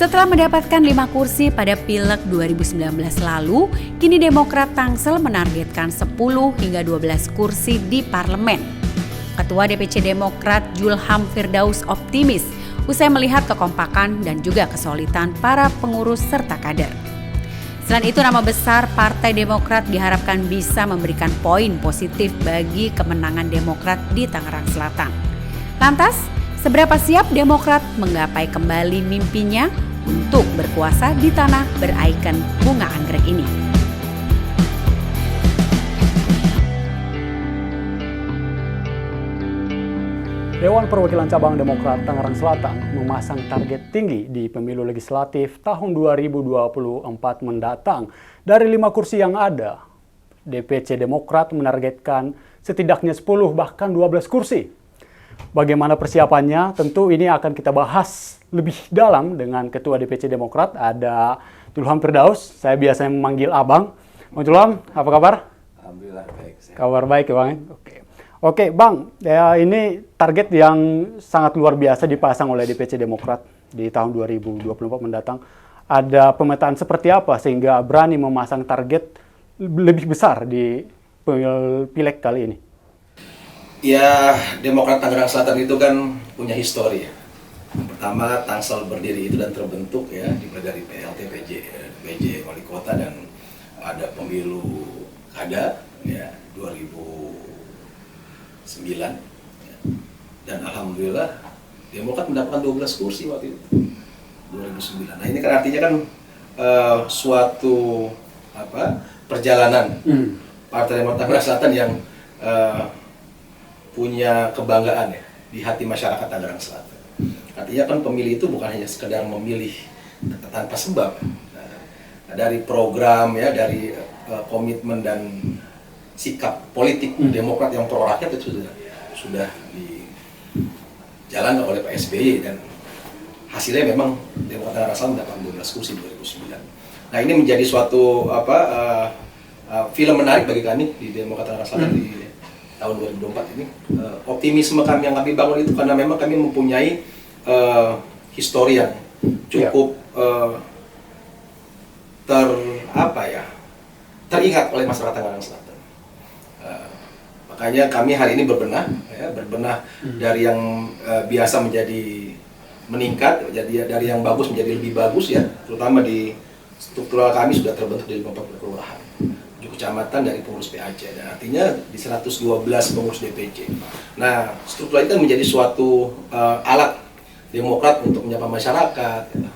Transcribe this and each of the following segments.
Setelah mendapatkan 5 kursi pada Pileg 2019 lalu, kini Demokrat Tangsel menargetkan 10 hingga 12 kursi di parlemen. Ketua DPC Demokrat Julham Firdaus optimis usai melihat kekompakan dan juga kesolidan para pengurus serta kader. Selain itu, nama besar Partai Demokrat diharapkan bisa memberikan poin positif bagi kemenangan Demokrat di Tangerang Selatan. Lantas, seberapa siap Demokrat menggapai kembali mimpinya untuk berkuasa di tanah berikon bunga anggrek ini? Dewan Perwakilan Cabang Demokrat Tangerang Selatan memasang target tinggi di pemilu legislatif tahun 2024 mendatang. Dari 5 kursi yang ada, DPC Demokrat menargetkan setidaknya 10 bahkan 12 kursi. Bagaimana persiapannya? Tentu ini akan kita bahas lebih dalam dengan Ketua DPC Demokrat, ada Julham Firdaus. Saya biasanya memanggil Abang. Bang Julham, apa kabar? Alhamdulillah baik. Kabar baik ya Bang? Oke Bang, ya ini target yang sangat luar biasa dipasang oleh DPC Demokrat di tahun 2024 mendatang. Ada pemetaan seperti apa sehingga berani memasang target lebih besar di Pileg kali ini? Ya, Demokrat Tangerang Selatan itu kan punya histori ya. Pertama, Tangsel berdiri itu dan terbentuk ya, dimulai dari PLT, PJ Wali Kota, dan ada pemilu kada ya 2009 ya. Dan alhamdulillah Demokrat mendapatkan 12 kursi waktu itu 2009. Nah ini kan artinya kan suatu perjalanan Partai Demokrat Tangerang Selatan yang punya kebanggaan ya di hati masyarakat Tangerang Selatan. Artinya kan pemilih itu bukan hanya sekedar memilih tanpa sebab. Nah, dari program ya, dari komitmen dan sikap politik Demokrat yang pro rakyat itu sudah dijalankan oleh Pak SBY, dan hasilnya memang Demokrat Tangerang Selatan mendapat 12 kursi 2009. Nah ini menjadi suatu film menarik bagi kami di Demokrat Tangerang Selatan di tahun 2024 ini. Optimisme kami yang kami bangun itu karena memang kami mempunyai histori yang cukup teringat oleh masyarakat Tangerang Selatan. Makanya kami hari ini berbenah dari yang biasa menjadi meningkat, jadi dari yang bagus menjadi lebih bagus ya, terutama di struktural kami sudah terbentuk dari 54 kelurahan, 7 kecamatan dari pengurus PAC, dan artinya di 112 pengurus DPC. Nah, struktural itu menjadi suatu alat Demokrat untuk menyapa masyarakat, ya,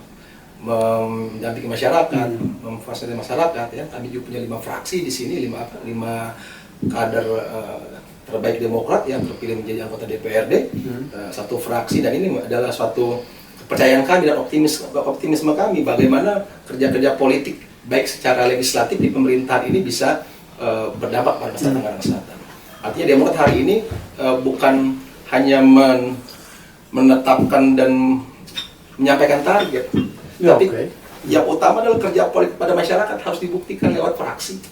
mendampingi masyarakat, memfasilitasi masyarakat. Ya, kami juga punya 5 fraksi di sini, 5 kader terbaik Demokrat yang terpilih menjadi anggota DPRD, 1 fraksi, dan ini adalah suatu kepercayaan kami dan optimisme kami bagaimana kerja-kerja politik baik secara legislatif di pemerintahan ini bisa berdampak pada masyarakat Tangerang Selatan. Artinya Demokrat hari ini bukan hanya menetapkan dan menyampaikan target, tapi yang utama adalah kerja politik pada masyarakat harus dibuktikan lewat fraksi,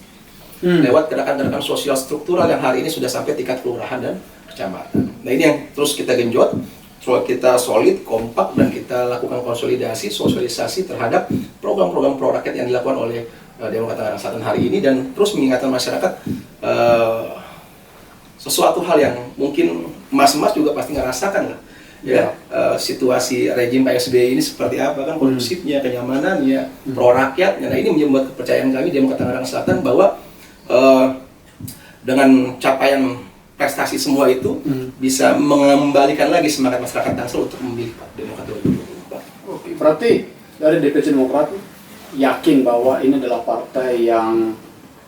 lewat gerakan-gerakan sosial struktural yang hari ini sudah sampai tingkat kelurahan dan kecamatan. Nah ini yang terus kita genjot, kita solid, kompak, dan kita lakukan sosialisasi terhadap program-program pro rakyat yang dilakukan oleh Demokrat Tangerang Selatan hari ini, dan terus mengingatkan masyarakat sesuatu hal yang mungkin mas-mas juga pasti ngerasakan lah. Ya, situasi rejim Pak SBY ini seperti apa kan, kondusifnya, kenyamanannya, pro rakyatnya. Nah ini membuat kepercayaan kami Demokrat Tangerang Selatan bahwa dengan capaian prestasi semua itu bisa mengembalikan lagi semangat masyarakat Tangsel untuk memilih Pak Demokrat 2024. Oke, berarti dari DPC Demokrat yakin bahwa ini adalah partai yang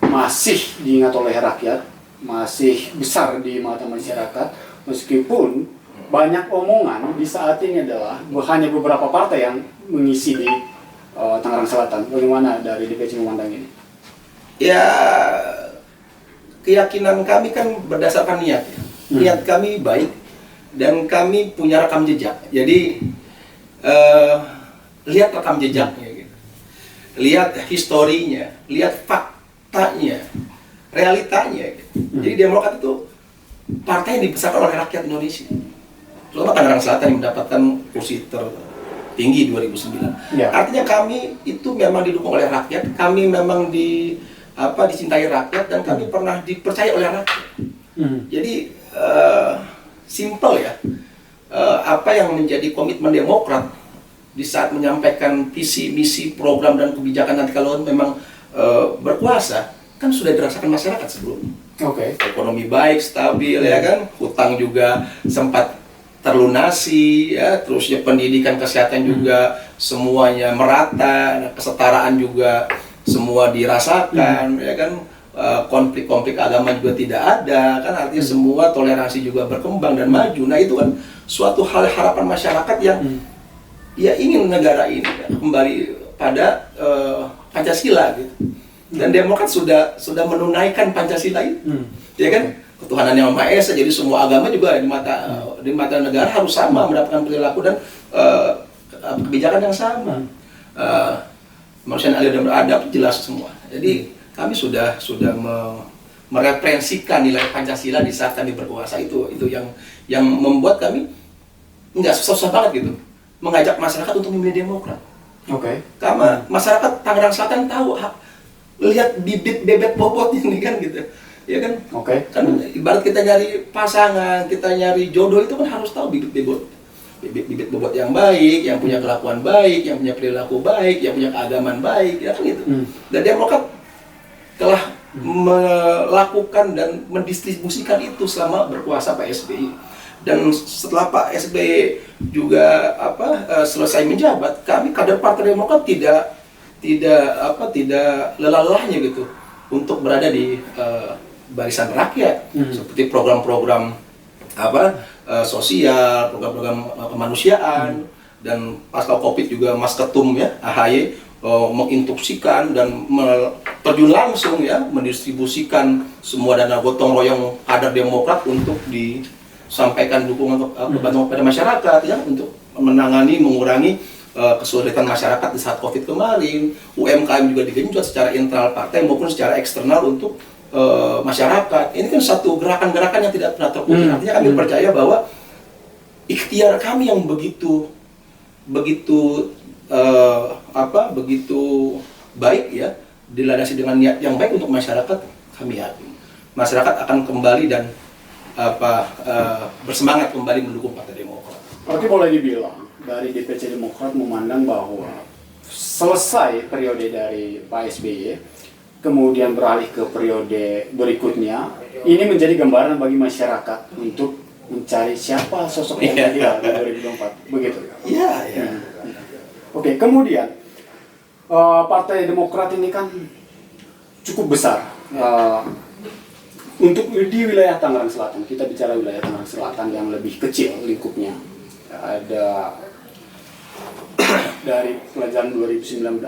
masih diingat oleh rakyat, masih besar di mata masyarakat, meskipun banyak omongan di saat ini adalah hanya beberapa partai yang mengisi di Tangerang Selatan. Bagaimana dari DPC memandang ini? Ya, keyakinan kami kan berdasarkan niat ya. Niat kami baik dan kami punya rekam jejak. Jadi lihat rekam jejaknya gitu. Lihat historinya, lihat faktanya, realitanya gitu. Jadi Demokrat itu partai yang dibesarkan oleh rakyat Indonesia. Terutama Tangerang Selatan yang mendapatkan kursi tinggi 2009. Ya. Artinya kami itu memang didukung oleh rakyat, kami memang dicintai rakyat, dan kami pernah dipercaya oleh rakyat. Jadi simple ya, apa yang menjadi komitmen Demokrat di saat menyampaikan visi, misi, program dan kebijakan nanti kalau memang berkuasa, kan sudah dirasakan masyarakat sebelumnya. Ekonomi baik, stabil, ya kan, hutang juga sempat terlunasi, ya, terusnya pendidikan, kesehatan juga semuanya merata, kesetaraan juga semua dirasakan, ya kan, konflik-konflik agama juga tidak ada, kan, artinya semua toleransi juga berkembang dan maju. Nah itu kan suatu hal harapan masyarakat yang ya ingin negara ini kembali pada Pancasila gitu. Dan Demokrat sudah menunaikan Pancasila itu, ya kan. Ketuhanan yang Maha Esa, jadi semua agama juga di mata negara harus sama, mendapatkan perilaku dan kebijakan yang sama. Manusia yang adil dan beradab jelas semua. Jadi kami sudah mereferensikan nilai Pancasila di saat kami berkuasa, itu yang membuat kami nggak susah-susah banget gitu mengajak masyarakat untuk memilih Demokrat. Karena masyarakat Tangerang Selatan tahu, lihat bibit bebet bobot ini kan gitu. Ya kan? Kan ibarat kita nyari pasangan, kita nyari jodoh itu kan harus tahu bibit bobot yang baik, yang punya kelakuan baik, yang punya perilaku baik, yang punya keagamaan baik, ya kan gitu. Dan Demokrat telah melakukan dan mendistribusikan itu selama berkuasa Pak SBY. Dan setelah Pak SBY juga selesai menjabat, kami kader Partai Demokrat tidak lelah-lelahnya gitu untuk berada di barisan rakyat, seperti program-program sosial, program-program kemanusiaan, dan pasca Covid juga Mas Ketum ya AHY menginstruksikan dan terjun langsung ya mendistribusikan semua dana gotong royong kader Demokrat untuk disampaikan dukungan kepada masyarakat ya, untuk mengurangi kesulitan masyarakat di saat Covid kemarin. UMKM juga digenjot secara internal partai maupun secara eksternal untuk masyarakat. Ini kan satu gerakan-gerakan yang tidak pernah terputus. Artinya kami percaya bahwa ikhtiar kami yang begitu baik ya, dilandasi dengan niat yang baik untuk masyarakat, kami yakin masyarakat akan kembali dan bersemangat kembali mendukung Partai Demokrat. Berarti boleh dibilang dari DPC Demokrat memandang bahwa selesai periode dari Pak SBY, kemudian beralih ke periode berikutnya, ini menjadi gambaran bagi masyarakat untuk mencari siapa sosok yang ideal di 2024, begitu? Iya. Oke, kemudian Partai Demokrat ini kan cukup besar. Untuk di wilayah Tangerang Selatan, kita bicara wilayah Tangerang Selatan yang lebih kecil lingkupnya, ada dari pelajaran 2019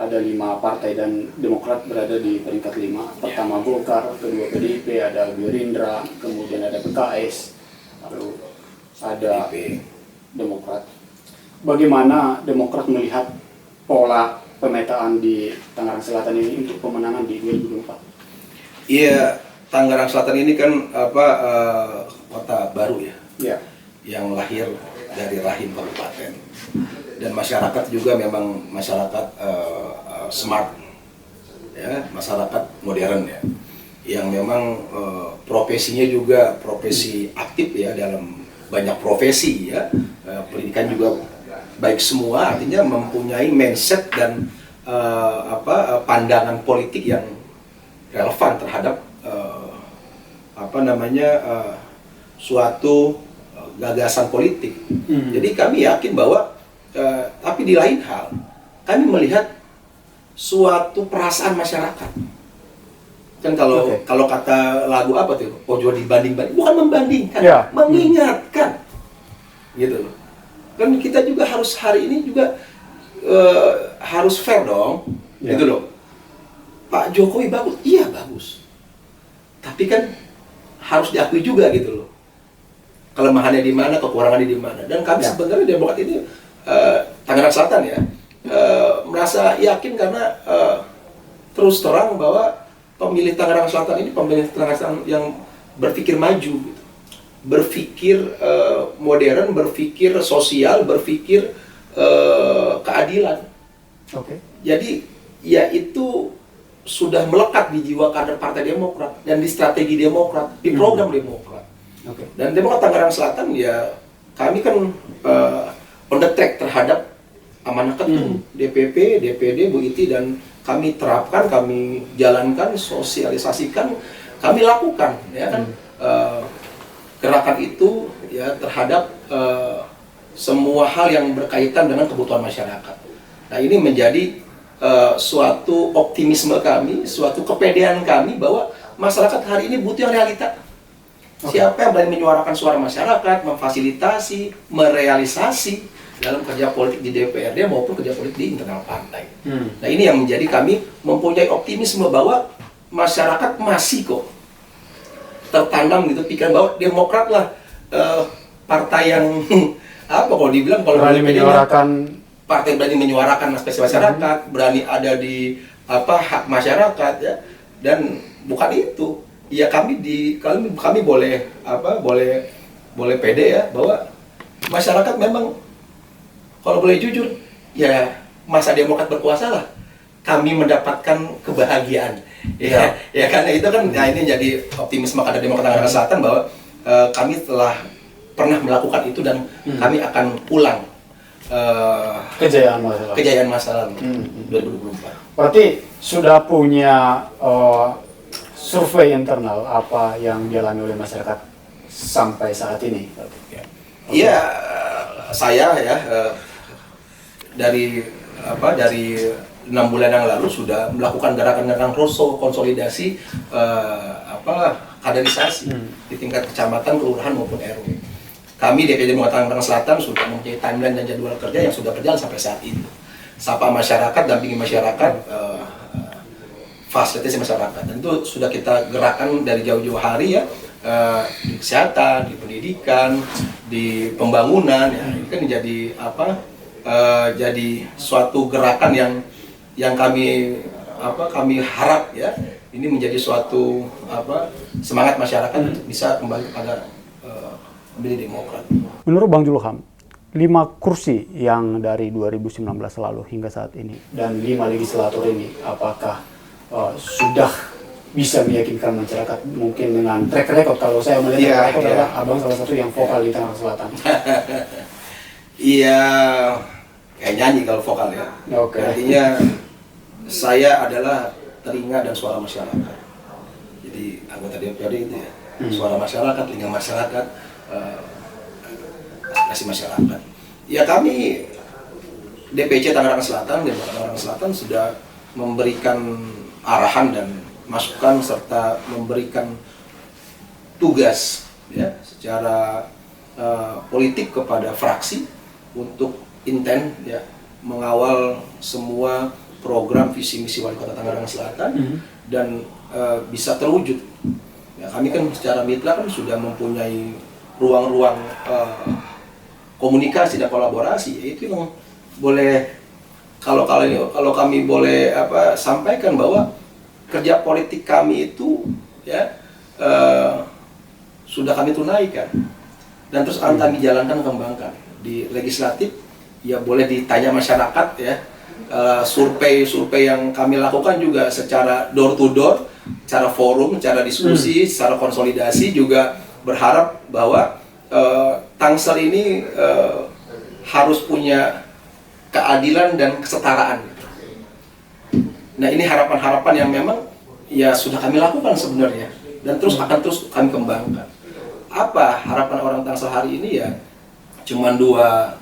ada 5 partai dan Demokrat berada di peringkat 5. Pertama Golkar, kedua PDIP, ada Gerindra, kemudian ada PKS, lalu ada Demokrat. Bagaimana Demokrat melihat pola pemetaan di Tangerang Selatan ini untuk pemenangan di 2024? Iya, Tangerang Selatan ini kan kota baru ya, yang lahir dari rahim kabupaten, dan masyarakat juga memang masyarakat smart ya, masyarakat modern ya, yang memang profesinya juga profesi aktif ya, dalam banyak profesi ya, pendidikan juga baik semua, artinya mempunyai mindset dan pandangan politik yang relevan terhadap suatu gagasan politik. Jadi kami yakin bahwa tapi di lain hal kami melihat suatu perasaan masyarakat. Kan kalau kata lagu apa tuh, ojo dibanding-banding, bukan membandingkan, mengingatkan, gitu loh. Kan kita juga harus hari ini juga harus fair dong, gitu loh. Pak Jokowi bagus, iya bagus, tapi kan harus diakui juga gitu loh, kelemahannya di mana, kekurangannya di mana. Dan kami sebenarnya Demokrat ini Tangerang Selatan ya, merasa yakin karena terus terang bahwa pemilih Tangerang Selatan ini pemilih Tangerang Selatan yang berpikir maju, gitu. Berpikir modern, berpikir sosial, berpikir keadilan. Oke. Jadi ya itu sudah melekat di jiwa kader Partai Demokrat dan di strategi Demokrat, di program Demokrat. Oke. Dan Demokrat Tangerang Selatan ya kami kan on the track terhadap amanah ketum DPP, DPD, Bu Iti, dan kami terapkan, kami jalankan, sosialisasikan, kami lakukan, ya kan gerakan itu ya terhadap semua hal yang berkaitan dengan kebutuhan masyarakat. Nah ini menjadi suatu optimisme kami, suatu kepedean kami bahwa masyarakat hari ini butuh yang realita. Siapa yang berani menyuarakan suara masyarakat, memfasilitasi, merealisasi dalam kerja politik di DPRD maupun kerja politik di internal partai. Nah ini yang menjadi kami mempunyai optimisme bahwa masyarakat masih kok tertanam gitu pikiran bahwa Demokrat lah partai yang apa kalau dibilang kalau berani menyuarakan, partai berani menyuarakan aspirasi masyarakat, berani ada di hak masyarakat ya, dan bukan itu. Ya kami boleh boleh pede ya bahwa masyarakat memang kalau boleh jujur ya masa Demokrat berkuasa lah kami mendapatkan kebahagiaan ya karena itu kan nah ini jadi optimisme kader Demokrat Tangerang Selatan bahwa kami telah pernah melakukan itu dan kami akan ulang kejayaan masa lalu 2024. Berarti sudah punya survei internal apa yang dialami oleh masyarakat sampai saat ini? Iya, saya ya dari 6 bulan yang lalu sudah melakukan gerakan-gerakan roadshow konsolidasi kaderisasi di tingkat kecamatan, kelurahan maupun RW. Kami DPD Tangerang Selatan sudah mempunyai timeline dan jadwal kerja yang sudah berjalan sampai saat ini. Sapa masyarakat, dampingi masyarakat, fasilitasi masyarakat, dan itu sudah kita gerakan dari jauh-jauh hari ya, di kesehatan, di pendidikan, di pembangunan ya. Ini kan jadi suatu gerakan yang kami harap ya ini menjadi suatu semangat masyarakat untuk bisa kembali kepada memilih Demokrat. Menurut Bang Julham, 5 kursi yang dari 2019 lalu hingga saat ini dan 5 legislator ini apakah sudah bisa meyakinkan masyarakat mungkin dengan track record? Kalau saya melihat track record adalah Abang salah satu yang vokal di Tangerang Selatan. Iya, kayak nyanyi kalau vokal ya. Oke. Artinya saya adalah telinga dan suara masyarakat. Jadi anggota DPRD itu ya, suara masyarakat, telinga masyarakat, aspirasi masyarakat. Ya kami DPC Tangerang Selatan, Demokrat Tangerang Selatan sudah memberikan arahan dan masukan serta memberikan tugas ya secara politik kepada fraksi untuk intent ya mengawal semua program visi misi Wali Kota Tangerang Selatan dan bisa terwujud. Ya, kami kan secara mitra kan sudah mempunyai ruang-ruang komunikasi dan kolaborasi. Itu yang boleh kalau kami boleh sampaikan bahwa kerja politik kami itu ya sudah kami tunaikan dan terus akan kami jalankan kembangkan di legislatif. Ya boleh ditanya masyarakat ya, survei yang kami lakukan juga secara door to door, secara forum, secara diskusi, secara konsolidasi juga berharap bahwa Tangsel ini harus punya keadilan dan kesetaraan. Nah ini harapan-harapan yang memang ya sudah kami lakukan sebenarnya dan akan terus kami kembangkan. Apa harapan orang Tangsel hari ini ya? Cuman dua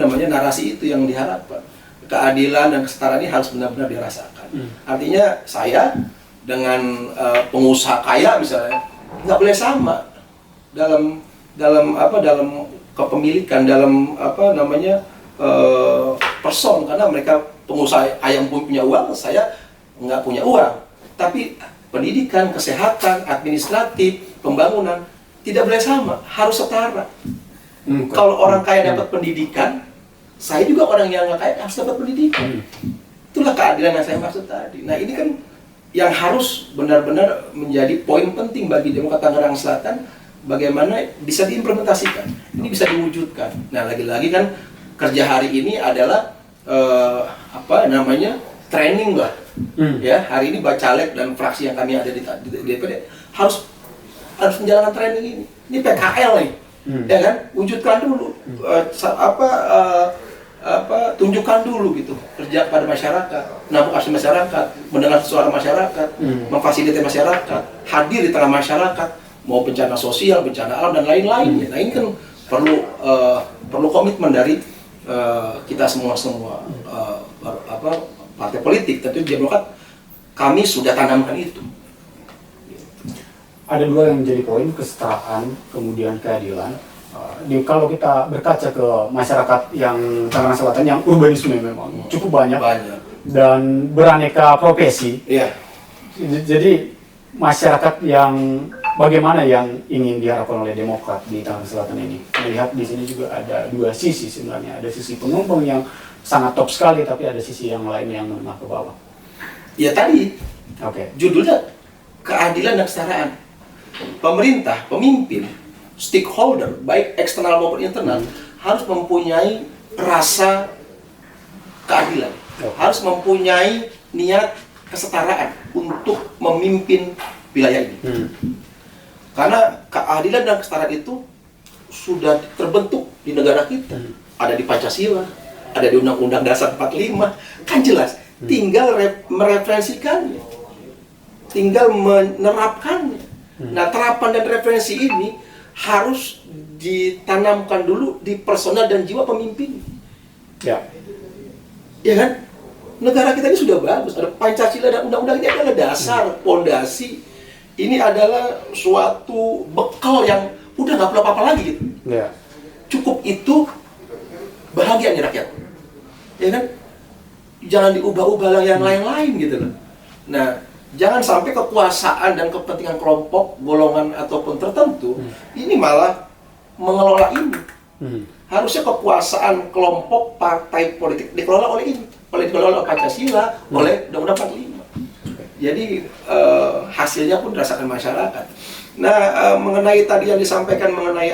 narasi itu yang diharapkan. Keadilan dan kesetaraan ini harus benar-benar dirasakan. Artinya saya dengan pengusaha kaya misalnya nggak boleh sama dalam kepemilikan, dalam person, karena mereka pengusaha yang punya uang, saya nggak punya uang. Tapi pendidikan, kesehatan, administratif, pembangunan tidak boleh sama, harus setara. Kalau orang kaya dapat pendidikan, saya juga orang yang nggak kaya harus dapat pendidikan. Itulah keadilan yang saya maksud tadi. Nah ini kan yang harus benar-benar menjadi poin penting bagi Demokrat Tangerang Selatan bagaimana bisa diimplementasikan, ini bisa diwujudkan. Nah, lagi-lagi kan kerja hari ini adalah training lah. Ya, hari ini Bacalek dan fraksi yang kami ada di DPD harus menjalankan training ini. Ini PKL nih. Ya kan? Wujudkan dulu tunjukkan dulu gitu kerja pada masyarakat, nampung aspirasi masyarakat, mendengar suara masyarakat, memfasilitasi masyarakat, hadir di tengah masyarakat, mau bencana sosial, bencana alam dan lain-lain. Nah, ini kan perlu komitmen dari kita semua partai politik. Tentu Demokrat kami sudah tanamkan itu. Ada dua yang menjadi poin, kesetaraan, kemudian keadilan. Kalau kita berkaca ke masyarakat yang Tangerang Selatan yang urbanisme memang cukup banyak. Dan beraneka profesi. Iya. Jadi masyarakat yang bagaimana yang ingin diharapkan oleh Demokrat di Tangerang Selatan ini? Melihat di sini juga ada dua sisi sebenarnya. Ada sisi penumpang yang sangat top sekali, tapi ada sisi yang lain yang menengah ke bawah. Ya tadi. Oke. Judulnya keadilan dan kesetaraan. Pemerintah, pemimpin, stakeholder, baik eksternal maupun internal, harus mempunyai rasa keadilan, harus mempunyai niat kesetaraan untuk memimpin wilayah ini. Karena keadilan dan kesetaraan itu sudah terbentuk di negara kita, ada di Pancasila, ada di Undang-Undang Dasar 45, kan jelas. Tinggal mereferensikannya, tinggal menerapkannya. Nah, terapan dan referensi ini harus ditanamkan dulu di personal dan jiwa pemimpin. Ya kan? Negara kita ini sudah bagus. Ada Pancasila dan undang-undang ini adalah dasar, pondasi. Ini adalah suatu bekal yang udah nggak perlu apa-apa lagi gitu. Ya. Cukup itu bahagia nih rakyat. Ya kan? Jangan diubah-ubah yang lain-lain gitu loh. Nah, jangan sampai kekuasaan dan kepentingan kelompok, golongan ataupun tertentu ini malah mengelola ini. Harusnya kekuasaan kelompok partai politik dikelola oleh ini, dikelola oleh Pancasila, oleh Undang-Undang 45. Jadi hasilnya pun dirasakan masyarakat. Nah, mengenai tadi yang disampaikan mengenai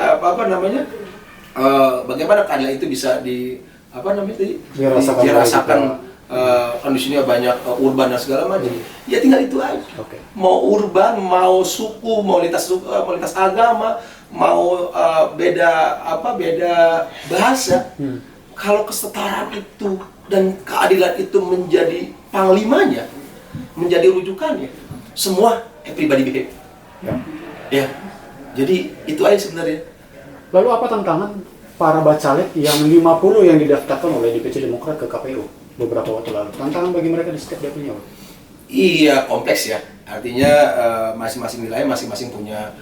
bagaimana keadilan itu bisa dirasakan. Kondisinya banyak urban dan segala macam. Ya tinggal itu aja. Mau urban, mau suku, mau lintas agama, mau beda bahasa. Kalau kesetaraan itu dan keadilan itu menjadi panglimanya, menjadi rujukannya, semua everybody behave. Ya. Jadi itu aja sebenarnya. Lalu apa tantangan para bacalek yang 50 yang didaftarkan oleh DPC Demokrat ke KPU beberapa waktu lalu? Tantangan bagi mereka di setiap dapilnya, Pak? Iya, kompleks ya. Artinya masing-masing wilayah masing-masing punya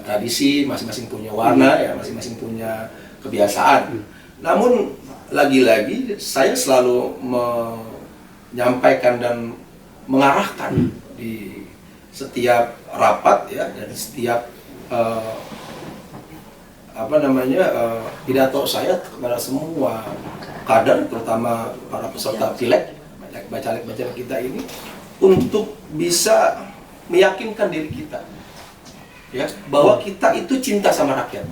tradisi, masing-masing punya warna, ya, masing-masing punya kebiasaan. Namun lagi-lagi saya selalu menyampaikan dan mengarahkan di setiap rapat ya, dan setiap pidato saya kepada semua kader, terutama para peserta pileg, bacalek-bacalek kita ini, untuk bisa meyakinkan diri kita, ya, bahwa kita itu cinta sama rakyat,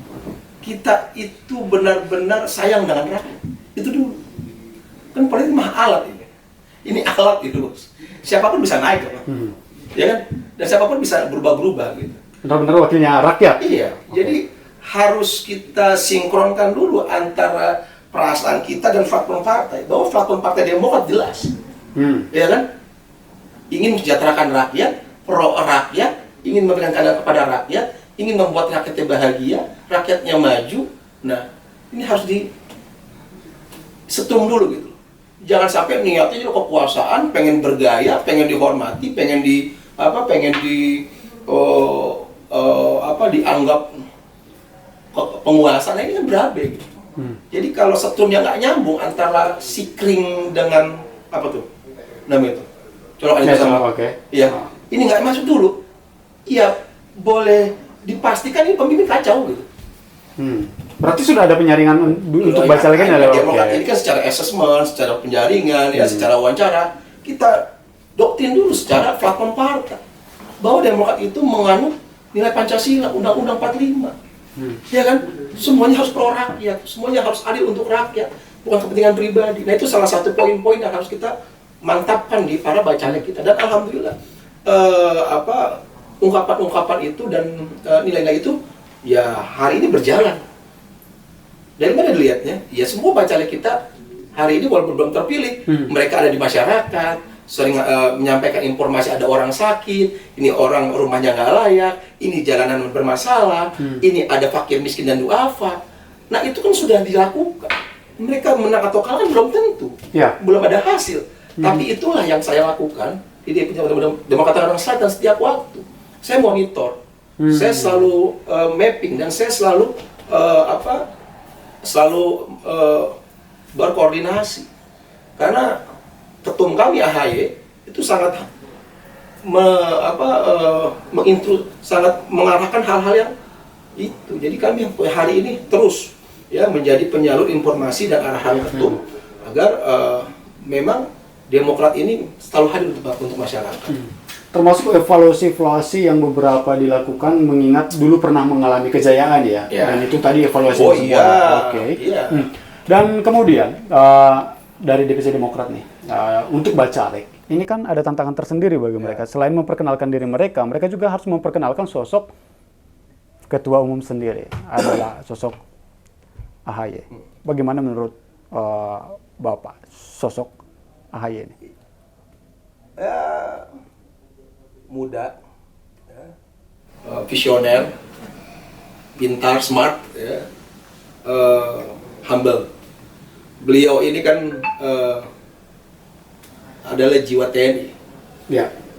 kita itu benar-benar sayang dengan rakyat. Itu dulu. Kan politik mah alat ini alat gitu, siapapun bisa naik, ya kan, dan siapapun bisa berubah-berubah gitu. Benar-benar wakilnya rakyat. Iya, jadi harus kita sinkronkan dulu antara perasaan kita dan platform partai. Bahwa platform partai Demokrat jelas, ya kan, ingin mensejahterakan rakyat, pro rakyat, ingin memberikan keadilan kepada rakyat, ingin membuat rakyatnya bahagia, rakyatnya maju. Nah, ini harus disetrum dulu gitu. Jangan sampai niatnya juga kekuasaan, pengen bergaya, pengen dihormati, pengen dianggap penguasa. Nah, ini kan berabe gitu. Jadi kalau setrumnya nggak nyambung antara sikring dengan apa tuh namanya itu, colok aja sama, iya, ini nggak masuk dulu. Iya, boleh dipastikan ini pemimpin kacau gitu. Berarti sudah ada penyaringan untuk bacalek kan ya? Ini kan secara assessment, secara penjaringan, ya, secara wawancara, kita doktrin dulu secara platform partai bahwa Demokrat itu menganut nilai Pancasila, Undang-Undang 45. Ya kan? Semuanya harus pro rakyat, semuanya harus adil untuk rakyat, bukan kepentingan pribadi. Nah, itu salah satu poin-poin yang harus kita mantapkan di para bacalek kita. Dan alhamdulillah ungkapan-ungkapan itu dan nilai-nilai itu ya hari ini berjalan. Dari mana dilihatnya? Ya semua bacalek kita hari ini walaupun belum terpilih, mereka ada di masyarakat, sering menyampaikan informasi ada orang sakit, ini orang rumahnya nggak layak, ini jalanan bermasalah, ini ada fakir miskin dan duafa. Nah itu kan sudah dilakukan. Mereka menang atau kalah kan belum tentu, belum ada hasil. Tapi itulah yang saya lakukan di Demokrat Tangerang Selatan setiap waktu. Saya monitor, saya selalu mapping dan saya selalu berkoordinasi. Karena ketum kami AHY itu sangat sangat mengarahkan hal-hal yang itu. Jadi kami hari ini terus ya menjadi penyalur informasi dan arahan ketum agar memang Demokrat ini selalu hadir untuk masyarakat. Termasuk evaluasi yang beberapa dilakukan mengingat dulu pernah mengalami kejayaan ya. Dan itu tadi evaluasi semua. Dan kemudian dari DPC Demokrat nih, untuk bacalek, ini kan ada tantangan tersendiri bagi mereka. Selain memperkenalkan diri mereka, mereka juga harus memperkenalkan sosok ketua umum sendiri, adalah sosok AHY. Bagaimana menurut Bapak sosok AHY ini? Muda, visioner, pintar, smart, humble. Beliau ini kan adalah jiwa TNI.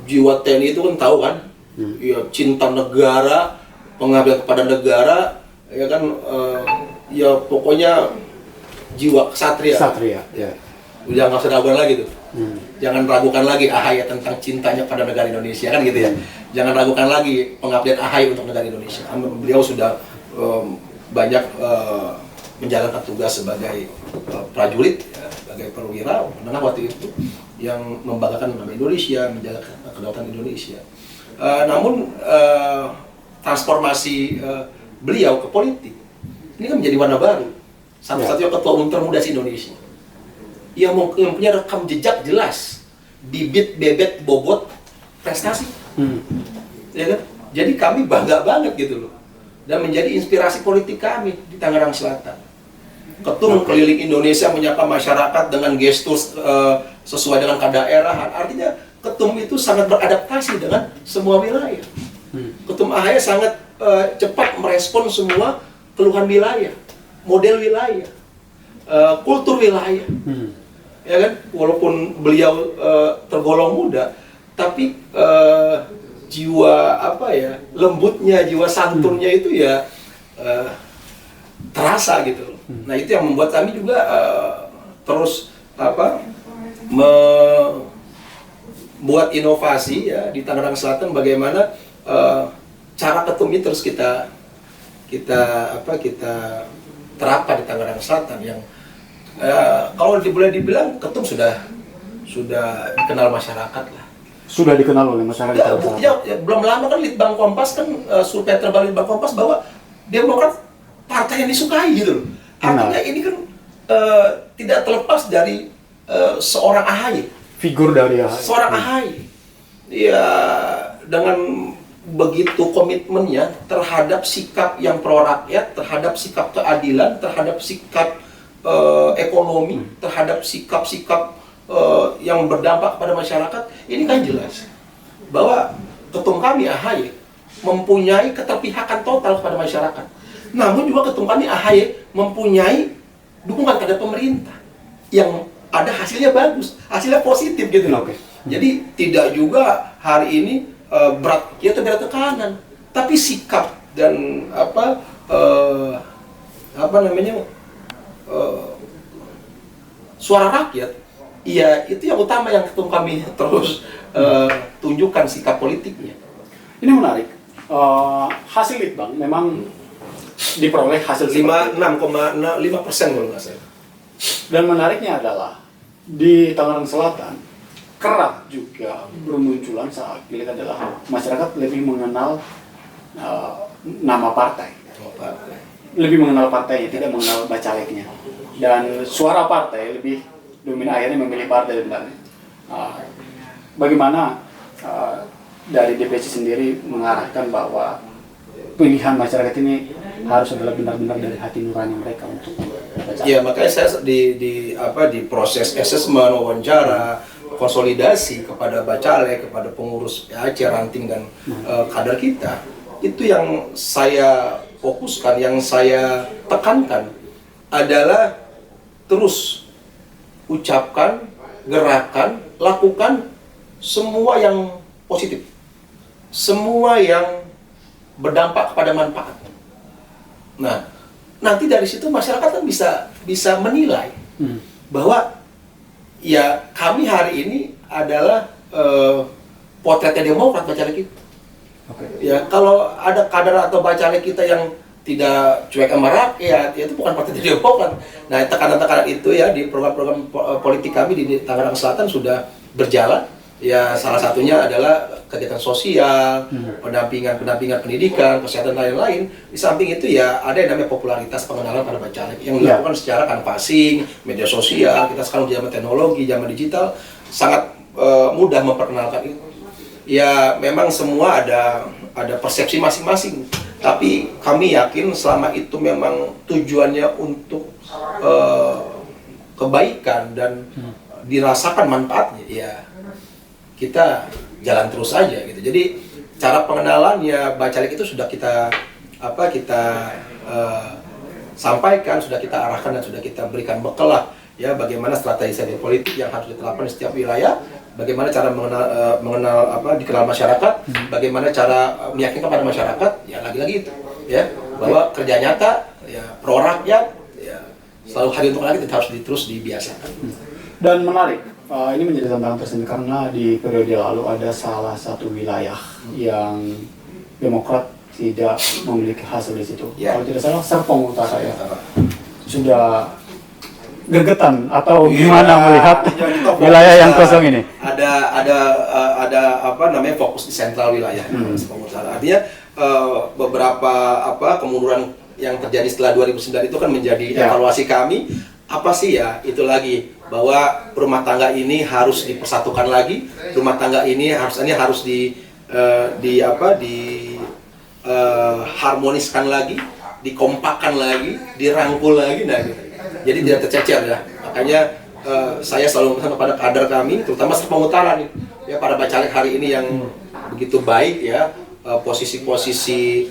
Jiwa TNI itu kan tahu kan, ya cinta negara, pengabdian kepada negara, ya kan, ya pokoknya jiwa kesatria. Udah nggak usah ragukan lagi tuh. Jangan ragukan lagi AHY tentang cintanya pada negara Indonesia kan gitu ya. Jangan ragukan lagi pengabdian AHY untuk negara Indonesia. Beliau sudah banyak menjalankan tugas sebagai prajurit, ya, sebagai perwira menengah waktu itu yang membanggakan nama Indonesia, menjaga kedaulatan Indonesia. Namun transformasi beliau ke politik ini kan menjadi warna baru. Satu-satunya ketua umum termuda di Indonesia. Yang punya rekam jejak jelas, bibit, bebet, bobot, prestasi. Ya kan? Jadi kami bangga banget gitu loh. Dan menjadi inspirasi politik kami di Tangerang Selatan. Ketum keliling Indonesia menyapa masyarakat dengan gestur sesuai dengan kedaerahan. Artinya ketum itu sangat beradaptasi dengan semua wilayah. Ketum AHY sangat cepat merespon semua keluhan wilayah, model wilayah, kultur wilayah. Ya kan, walaupun beliau tergolong muda, tapi jiwa lembutnya, jiwa santunnya itu ya terasa gitu loh. Nah itu yang membuat kami juga terus membuat inovasi ya di Tangerang Selatan, bagaimana cara ketum ini terus kita terapkan di Tangerang Selatan yang kalau boleh dibilang ketum sudah dikenal masyarakat lah. Sudah dikenal oleh masyarakat. Belum lama kan Litbang Kompas kan survei terbaru Litbang Kompas bahwa Demokrat partai yang disukai gitu loh. Artinya ini kan tidak terlepas dari seorang AHY. Figur dari AHY. Seorang AHY. Ya dengan begitu komitmennya terhadap sikap yang pro rakyat, terhadap sikap keadilan, terhadap sikap ekonomi, terhadap sikap-sikap yang berdampak kepada masyarakat, ini kan jelas bahwa ketum kami AHY mempunyai keterpihakan total kepada masyarakat. Namun juga ketum kami AHY mempunyai dukungan terhadap pemerintah yang ada hasilnya bagus, hasilnya positif gitu loh. Jadi tidak juga hari ini berat tekanan, tapi sikap dan suara rakyat, ya itu yang utama yang ketum kami terus tunjukkan sikap politiknya. Ini menarik. Hasil Litbang memang diperoleh hasil 6,5% kalau nggak salah. Dan menariknya adalah di Tangerang Selatan kerap juga bermunculan saat pilih adalah masyarakat lebih mengenal nama partai. Lebih mengenal partainya, tidak mengenal bacaleknya. Dan suara partai lebih dominan, akhirnya memilih partai sebenarnya. Bagaimana dari DPC sendiri mengarahkan bahwa pilihan masyarakat ini harus adalah benar-benar dari hati nurani mereka untuk bacalek? Ya, makanya saya di proses asesmen, wawancara, konsolidasi kepada bacalek, kepada pengurus PAC, ranting dan kader kita, itu yang saya fokuskan, yang saya tekankan adalah terus ucapkan, gerakan, lakukan semua yang positif, semua yang berdampak kepada manfaat. Nah, nanti dari situ masyarakat kan bisa menilai bahwa ya kami hari ini adalah potretnya Demokrat bacalek kita. Ya, kalau ada kader atau bacalek kita yang tidak cuek sama rakyat, ya itu bukan partai Demokrat. Nah, tekanan-tekanan itu ya di program-program politik kami di Tangerang Selatan sudah berjalan. Ya, salah satunya adalah kegiatan sosial, pendampingan pendidikan, kesehatan dan lain-lain. Di samping itu ya ada yang namanya popularitas pengenalan pada bacalek yang dilakukan secara canvassing, media sosial. Kita sekarang di zaman teknologi, zaman digital sangat mudah memperkenalkan itu. Ya, memang semua ada persepsi masing-masing, tapi kami yakin selama itu memang tujuannya untuk kebaikan dan dirasakan manfaatnya, ya kita jalan terus aja gitu. Jadi cara pengenalannya bacalek itu sudah kita sampaikan, sudah kita arahkan dan sudah kita berikan bekal lah ya, bagaimana strategi politik yang harus diterapkan di setiap wilayah. Bagaimana cara dikenal masyarakat, bagaimana cara meyakinkan kepada masyarakat, ya lagi-lagi itu, ya bahwa kerja nyata, ya pro rakyat, ya selalu hadir untuk rakyat, itu harus terus dibiasakan. Dan menarik, ini menjadi tantangan tersendiri karena di periode lalu ada salah satu wilayah yang Demokrat tidak memiliki hasil di situ. Kalau tidak salah, Serpong Utara ya, sudah gegetan atau gimana melihat wilayah yang kosong ini? Ada fokus di sentral wilayah pengusaha. Artinya beberapa kemunduran yang terjadi setelah 2009 itu kan menjadi evaluasi kami. Apa sih ya? Itu lagi bahwa rumah tangga ini harus dipersatukan lagi. Rumah tangga ini harus harmoniskan lagi, dikompakkan lagi, dirangkul lagi. Nah, gitu. Jadi tidak tercecer ya. Makanya saya selalu memesan kepada kader kami, terutama Serpong Utara nih, ya para bacalek hari ini yang begitu baik ya, posisi-posisi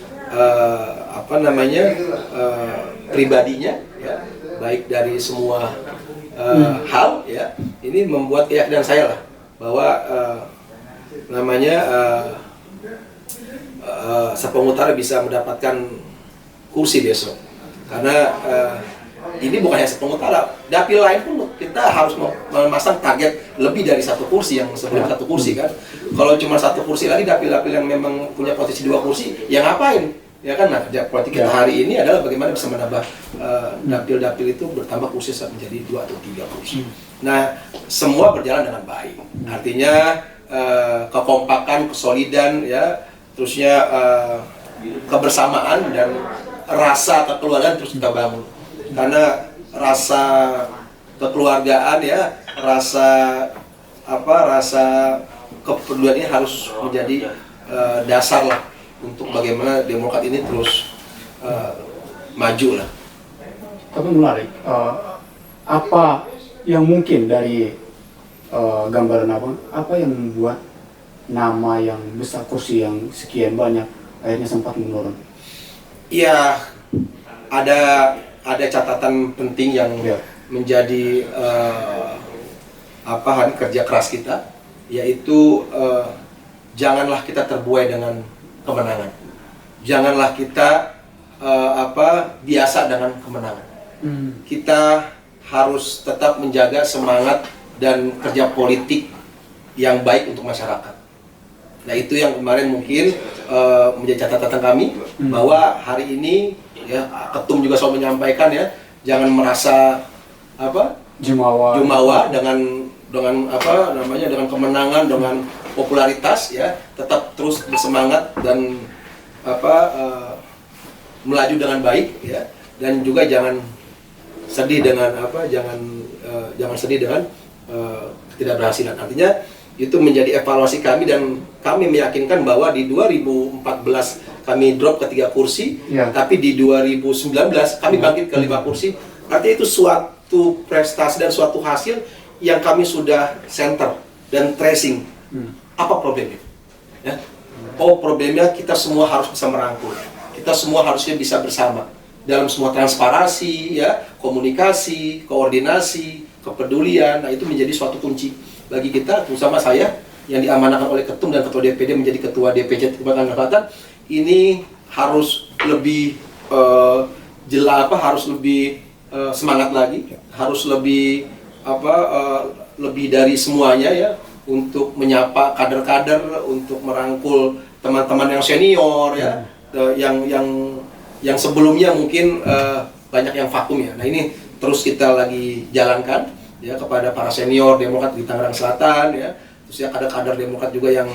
pribadinya ya, baik dari semua hal ya. Ini membuat keyakinan saya lah bahwa Serpong Utara bisa mendapatkan kursi besok. Karena ini bukan hanya Serpong Utara, dapil lain pun kita harus memasang target lebih dari satu kursi yang sebelum satu kursi kan. Kalau cuma satu kursi lagi, dapil-dapil yang memang punya posisi 2 kursi, ya ngapain? Ya kan, nah kerja politik kita hari ini adalah bagaimana bisa menambah dapil-dapil itu bertambah kursi menjadi 2 atau 3 kursi. Nah, semua berjalan dengan baik. Artinya kekompakan, kesolidan ya, terusnya kebersamaan dan rasa kekeluargaan terus kita bangun. Karena rasa kekeluargaan ya, rasa kepedulian ini harus menjadi dasar lah untuk bagaimana Demokrat ini terus maju lah. Tapi menarik, apa yang mungkin dari gambaran apa yang membuat nama yang besar, kursi yang sekian banyak akhirnya sempat menurun? Iya, ada catatan penting yang menjadi kerja keras kita, yaitu janganlah kita terbuai dengan kemenangan, janganlah kita biasa dengan kemenangan. Kita harus tetap menjaga semangat dan kerja politik yang baik untuk masyarakat. Nah, itu yang kemarin mungkin menjadi catatan kami, bahwa hari ini ya, Ketum juga selalu menyampaikan ya, jangan merasa jumawa dengan dengan kemenangan, dengan popularitas ya, tetap terus bersemangat dan melaju dengan baik ya, dan juga jangan sedih dengan jangan sedih dengan ketidakberhasilan. Artinya itu menjadi evaluasi kami, dan kami meyakinkan bahwa di 2014 kami drop ke 3 kursi, tapi di 2019 kami bangkit ke 5 kursi. Artinya itu suatu prestasi dan suatu hasil yang kami sudah center dan tracing. Apa problemnya? Ya? Oh, problemnya kita semua harus bisa merangkul. Kita semua harusnya bisa bersama dalam semua transparansi, ya, komunikasi, koordinasi, kepedulian. Nah, itu menjadi suatu kunci bagi kita, terutama saya yang diamanahkan oleh Ketum dan Ketua DPD menjadi Ketua DPC Tangerang Selatan. Ini harus lebih harus lebih semangat lagi, harus lebih lebih dari semuanya ya, untuk menyapa kader-kader, untuk merangkul teman-teman yang senior ya, yang sebelumnya mungkin banyak yang vakum ya. Nah, ini terus kita lagi jalankan ya kepada para senior Demokrat di Tangerang Selatan ya. Terus ya kader-kader Demokrat juga yang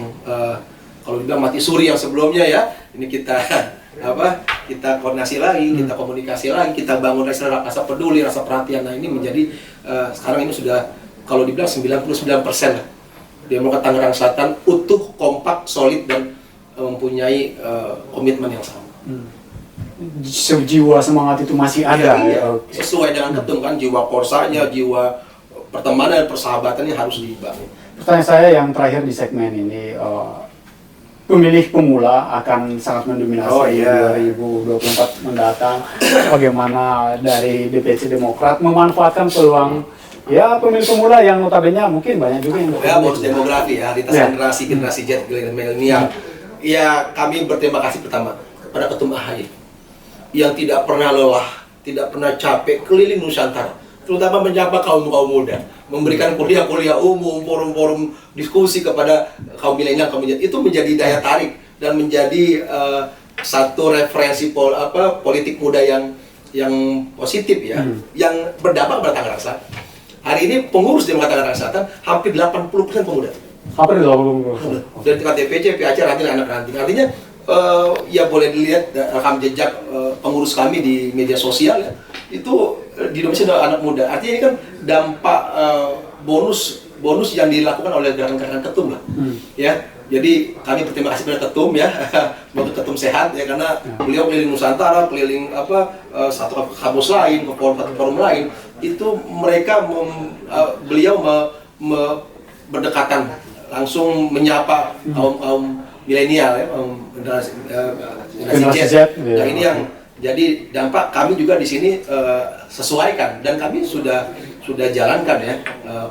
kalau dibilang mati suri yang sebelumnya ya. Ini kita kita koordinasi lagi, kita komunikasi lagi, kita bangun rasa peduli, rasa perhatian. Nah, ini menjadi sekarang ini sudah kalau dibilang 99% lah. Demokrat Tangerang Selatan utuh, kompak, solid, dan mempunyai komitmen yang sama. Jiwa semangat itu masih ada. Iya. Sesuai dengan Ketum kan, jiwa korsanya, jiwa pertemanan, persahabatannya harus dibangun. Pertanyaan saya yang terakhir di segmen ini, pemilih pemula akan sangat mendominasi 2024 mendatang. Bagaimana dari DPC Demokrat memanfaatkan peluang ya pemilih pemula yang notabene mungkin banyak juga yang bonus demografi ya, lintas generasi Z, milenial. Ya, kami berterima kasih pertama kepada Ketum AHY yang tidak pernah lelah, tidak pernah capek keliling Nusantara, terutama menyapa kaum muda, memberikan kuliah-kuliah umum, forum-forum diskusi kepada kaum milenial, itu menjadi daya tarik dan menjadi satu referensi politik muda yang positif ya, yang berdampak pada Tangerang Selatan. Hari ini pengurus Demokrat Tangerang Selatan hampir 80% pemuda. Hampir 80%. Dari tingkat DPC, PAC, ranting, anak ranting. Artinya ya boleh dilihat rekam jejak pengurus kami di media sosial ya, itu di Indonesia adalah anak muda. Artinya ini kan dampak bonus yang dilakukan oleh gerakan-gerakan Ketum lah. Ya, jadi kami berterima kasih pada Ketum ya, untuk Ketum sehat ya, karena beliau keliling Nusantara, keliling satu kampus lain, ke forum lain, itu mereka beliau berdekatan langsung menyapa kaum milenial ya, generasi Z. Nah, ini yang jadi dampak kami juga di sini sesuaikan, dan kami sudah jalankan ya,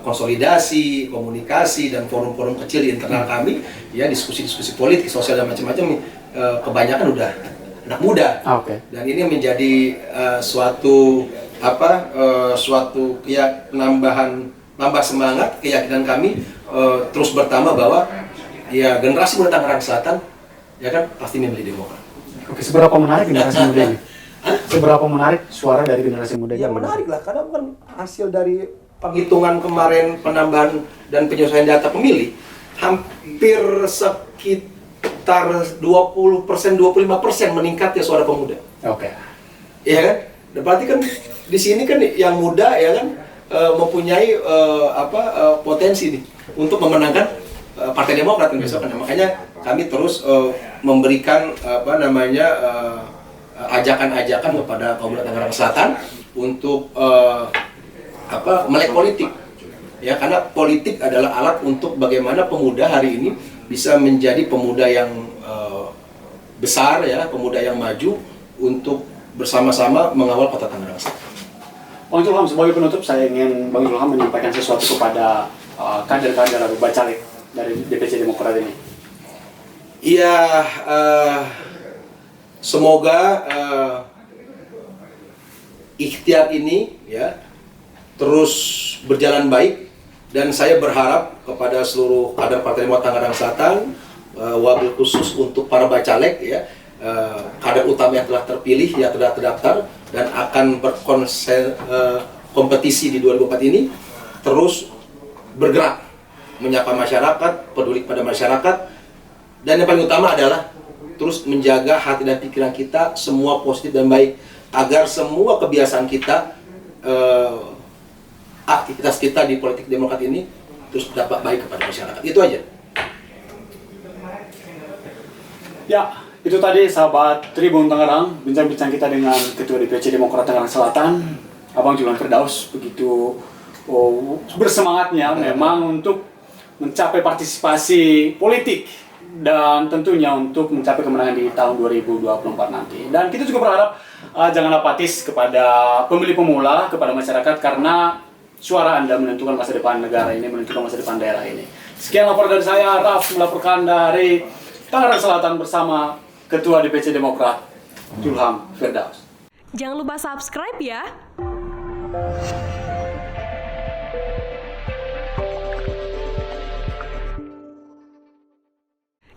konsolidasi, komunikasi, dan forum-forum kecil di internal kami ya, diskusi-diskusi politik, sosial, dan macam-macam. Kebanyakan udah anak muda. Dan ini menjadi suatu nambah semangat, keyakinan kami terus bertambah bahwa ya generasi muda Tangerang Selatan ya kan pasti memilih Demokrat. Oke, seberapa menarik generasi muda ini? Seberapa menarik suara dari generasi muda? Ya menarik lah, karena bukan hasil dari penghitungan kemarin, penambahan dan penyesuaian data pemilih, hampir sekitar 20%, 25% meningkat ya suara pemuda. Iya kan? Berarti kan di sini kan yang muda ya kan mempunyai potensi nih untuk memenangkan Partai Demokrat kan besok. Makanya kami terus memberikan ajakan-ajakan kepada kaum muda Tangerang Selatan untuk melek politik ya, karena politik adalah alat untuk bagaimana pemuda hari ini bisa menjadi pemuda yang besar ya, pemuda yang maju untuk bersama-sama mengawal kota Tangerang Selatan. Bang Julham, sebagai penutup saya ingin Bang Julham menyampaikan sesuatu kepada kader-kader atau bacalek dari DPC Demokrat ini. Iya, semoga ikhtiar ini ya terus berjalan baik, dan saya berharap kepada seluruh kader Partai Demokrat Tangerang Selatan, wabil khusus untuk para bacalek ya, kader utama yang telah terpilih, yang telah terdaftar dan akan berkompetisi di 2024 ini, terus bergerak menyapa masyarakat, peduli kepada masyarakat, dan yang paling utama adalah terus menjaga hati dan pikiran kita semua positif dan baik, agar semua kebiasaan kita, aktivitas kita di politik Demokrat ini terus dapat baik kepada masyarakat. Itu aja. Ya, itu tadi sahabat Tribun Tangerang, bincang-bincang kita dengan Ketua DPC Demokrat Tangerang Selatan, Abang Julian Firdaus, begitu bersemangatnya memang untuk mencapai partisipasi politik dan tentunya untuk mencapai kemenangan di tahun 2024 nanti. Dan kita juga berharap jangan apatis kepada pemilih pemula, kepada masyarakat, karena suara Anda menentukan masa depan negara ini, menentukan masa depan daerah ini. Sekian laporan dari saya, Raf, melaporkan dari Tangerang Selatan bersama Ketua DPC Demokrat, Julham Firdaus. Jangan lupa subscribe ya.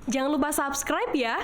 Jangan lupa subscribe ya.